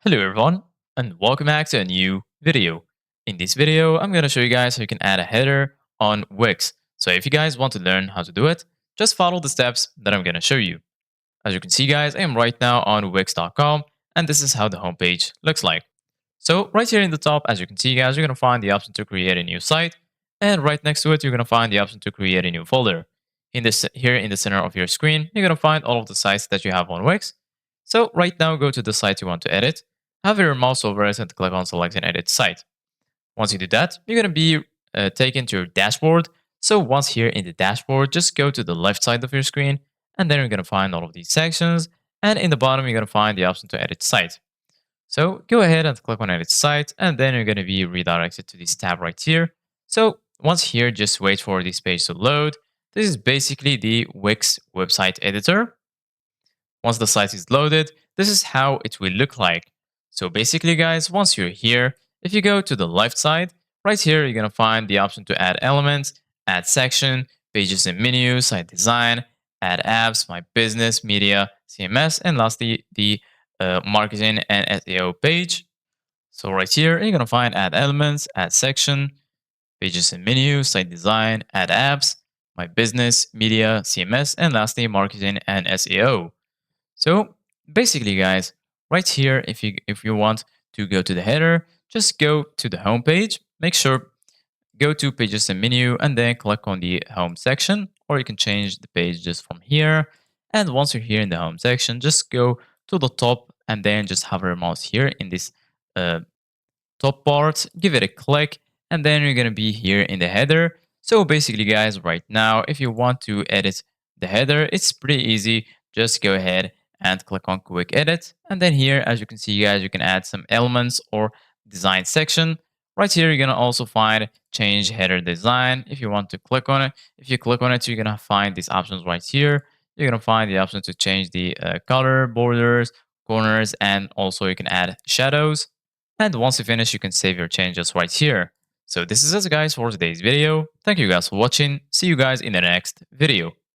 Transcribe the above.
Hello everyone, and welcome back to a new video. In this video, I'm going to show you guys how you can add a header on Wix. So if you guys want to learn how to do it, just follow the steps that I'm going to show you. As you can see guys, I am right now on Wix.com, and this is how the homepage looks like. So right here in the top, as you can see guys, you're going to find the option to create a new site, and right next to it, you're going to find the option to create a new folder. Here in the center of your screen, you're going to find all of the sites that you have on Wix. So right now, go to the site you want to edit, have your mouse over it and click on select and edit site. Once you do that, you're going to be taken to your dashboard. So once here in the dashboard, just go to the left side of your screen, and then you're going to find all of these sections. And in the bottom, you're going to find the option to edit site. So go ahead and click on edit site, and then you're going to be redirected to this tab right here. So once here, just wait for this page to load. This is basically the Wix website editor. Once the site is loaded, this is how it will look like. So basically, guys, once you're here, if you go to the left side, right here, you're going to find the option to add elements, add section, pages and menu, site design, add apps, my business, media, CMS, and lastly, the marketing and SEO page. So right here, you're going to find add elements, add section, pages and menu, site design, add apps, my business, media, CMS, and lastly, marketing and SEO. So basically, guys, right here, if you want to go to the header, just go to the home page. Make sure go to pages and menu, and then click on the home section, or you can change the page just from here. And once you're here in the home section, just go to the top, and then just hover your mouse here in this uh, top part. Give it a click, and then you're gonna be here in the header. So basically, guys, right now, if you want to edit the header, it's pretty easy. Just go ahead and click on quick edit. And then here, as you can see, guys, you can add some elements or design section. Right here, you're gonna also find change header design. If you want to click on it, if you click on it, you're gonna find these options right here. You're gonna find the option to change the color, borders, corners, and also you can add shadows. And once you finish, you can save your changes right here. So this is it guys for today's video. Thank you guys for watching. See you guys in the next video.